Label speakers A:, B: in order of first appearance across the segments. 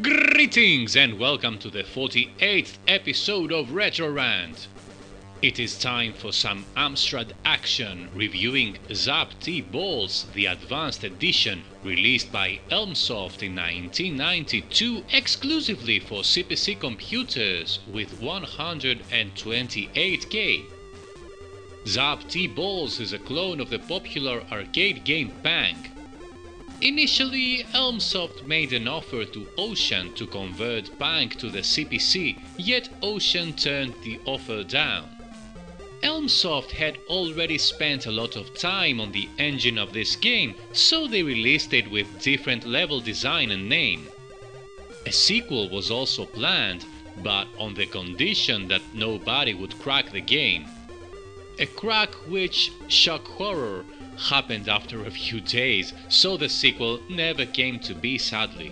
A: Greetings and welcome to the 48th episode of Retro Rant. It is time for some Amstrad action, reviewing Zap T-Balls, the advanced edition released by Elmsoft in 1992 exclusively for CPC computers with 128K. Zap T-Balls is a clone of the popular arcade game Bang. Initially, Elmsoft made an offer to Ocean to convert Bang to the CPC, yet Ocean turned the offer down. Elmsoft had already spent a lot of time on the engine of this game, so they released it with different level design and name. A sequel was also planned, but on the condition that nobody would crack the game. A crack which, shock horror, happened after a few days, so the sequel never came to be, sadly.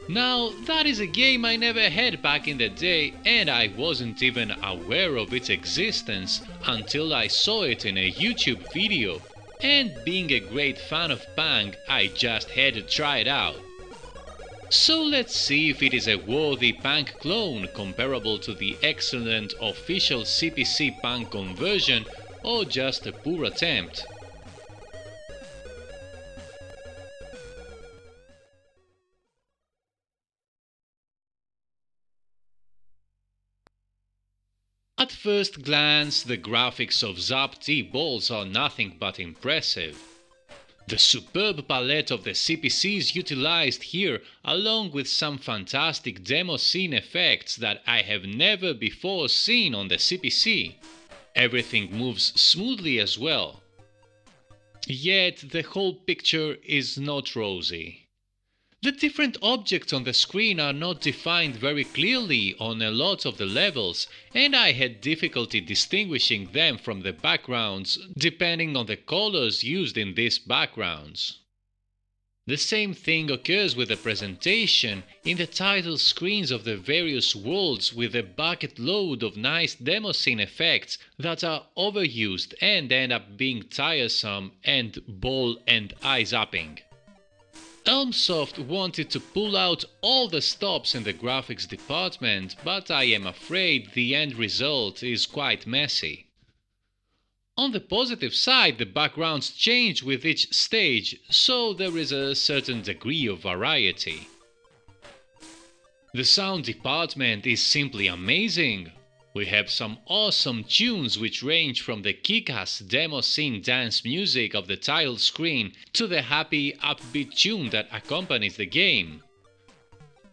A: Now, that is a game I never had back in the day, and I wasn't even aware of its existence until I saw it in a YouTube video, and being a great fan of Bang, I just had to try it out. So let's see if it is a worthy Bang clone comparable to the excellent official CPC Bang conversion, or just a poor attempt. At first glance, the graphics of Zap T-Balls are nothing but impressive. The superb palette of the CPCs utilized here, along with some fantastic demo scene effects that I have never before seen on the CPC. Everything moves smoothly as well. Yet the whole picture is not rosy. The different objects on the screen are not defined very clearly on a lot of the levels, and I had difficulty distinguishing them from the backgrounds depending on the colors used in these backgrounds. The same thing occurs with the presentation in the title screens of the various worlds, with a bucket load of nice demo scene effects that are overused and end up being tiresome and ball and eye zapping. Elmsoft wanted to pull out all the stops in the graphics department, but I am afraid the end result is quite messy. On the positive side, the backgrounds change with each stage, so there is a certain degree of variety. The sound department is simply amazing. We have some awesome tunes which range from the kick-ass demo scene dance music of the title screen to the happy upbeat tune that accompanies the game.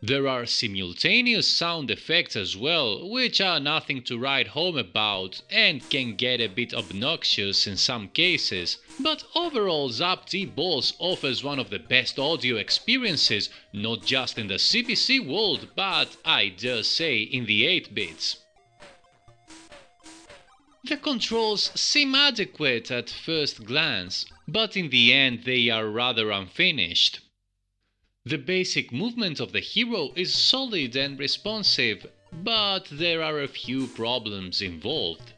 A: There are simultaneous sound effects as well, which are nothing to write home about and can get a bit obnoxious in some cases, but overall Zap T-Balls offers one of the best audio experiences, not just in the CPC world, but I dare say in the 8-bits. The controls seem adequate at first glance, but in the end they are rather unfinished. The basic movement of the hero is solid and responsive, but there are a few problems involved.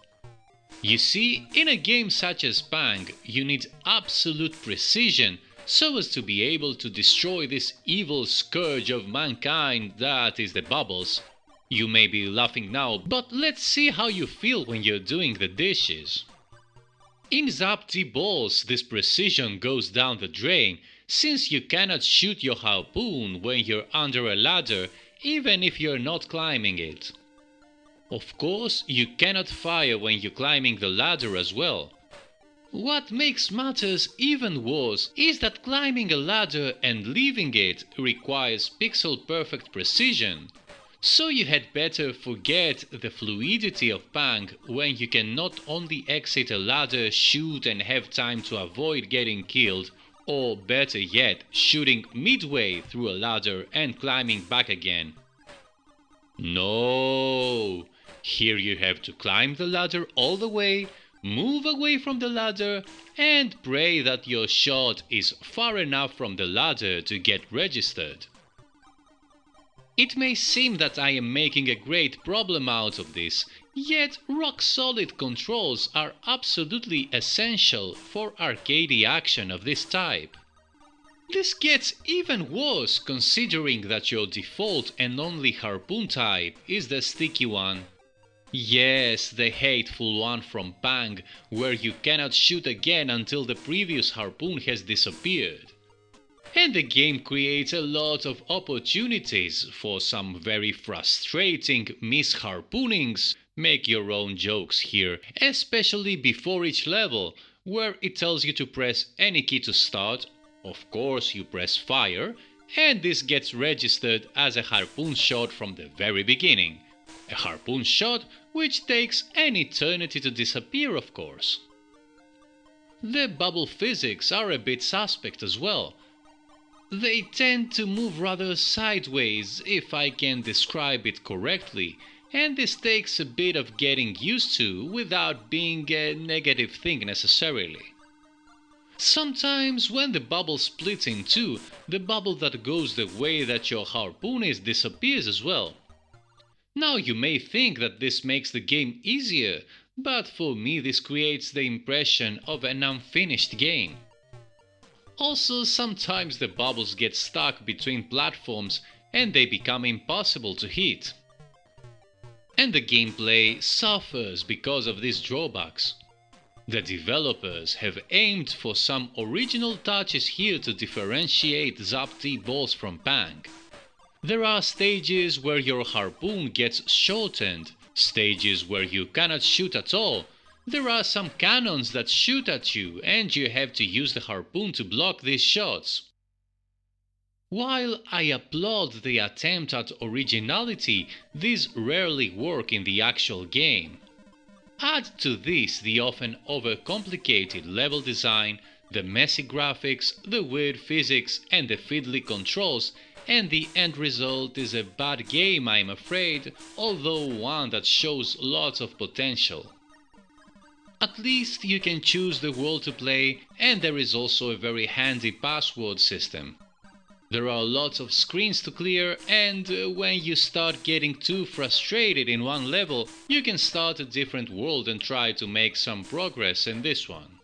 A: You see, in a game such as Bang, you need absolute precision so as to be able to destroy this evil scourge of mankind that is the bubbles. You may be laughing now, but let's see how you feel when you're doing the dishes. In Zap T-Balls, this precision goes down the drain, since you cannot shoot your harpoon when you're under a ladder, even if you're not climbing it. Of course, you cannot fire when you're climbing the ladder as well. What makes matters even worse is that climbing a ladder and leaving it requires pixel-perfect precision. So you had better forget the fluidity of Bang when you can not only exit a ladder, shoot and have time to avoid getting killed, or better yet, shooting midway through a ladder and climbing back again. No! Here you have to climb the ladder all the way, move away from the ladder, and pray that your shot is far enough from the ladder to get registered. It may seem that I am making a great problem out of this, yet rock-solid controls are absolutely essential for arcade action of this type. This gets even worse considering that your default and only harpoon type is the sticky one. Yes, the hateful one from Pang, where you cannot shoot again until the previous harpoon has disappeared. And the game creates a lot of opportunities for some very frustrating misharpoonings. Make your own jokes here, especially before each level, where it tells you to press any key to start. Of course you press fire, and this gets registered as a harpoon shot from the very beginning. A harpoon shot which takes an eternity to disappear, of course. The bubble physics are a bit suspect as well. They tend to move rather sideways, if I can describe it correctly, and this takes a bit of getting used to without being a negative thing necessarily. Sometimes when the bubble splits in two, the bubble that goes the way that your harpoon is disappears as well. Now you may think that this makes the game easier, but for me this creates the impression of an unfinished game. Also, sometimes the bubbles get stuck between platforms and they become impossible to hit. And the gameplay suffers because of these drawbacks. The developers have aimed for some original touches here to differentiate Zap-T balls from Pang. There are stages where your harpoon gets shortened, stages where you cannot shoot at all. There are some cannons that shoot at you and you have to use the harpoon to block these shots. While I applaud the attempt at originality, these rarely work in the actual game. Add to this the often overcomplicated level design, the messy graphics, the weird physics and the fiddly controls, and the end result is a bad game, I'm afraid, although one that shows lots of potential. At least you can choose the world to play, and there is also a very handy password system. There are lots of screens to clear, and when you start getting too frustrated in one level, you can start a different world and try to make some progress in this one.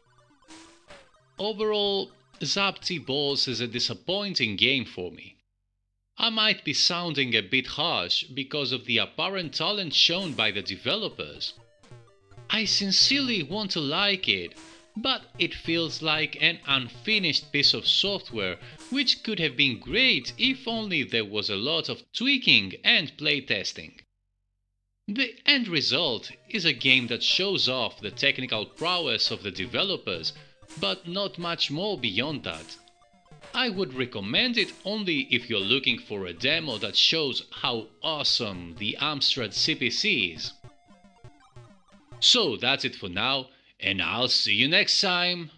A: Overall, Zap-T Balls is a disappointing game for me. I might be sounding a bit harsh because of the apparent talent shown by the developers. I sincerely want to like it, but it feels like an unfinished piece of software which could have been great if only there was a lot of tweaking and playtesting. The end result is a game that shows off the technical prowess of the developers, but not much more beyond that. I would recommend it only if you're looking for a demo that shows how awesome the Amstrad CPC is. So that's it for now, and I'll see you next time!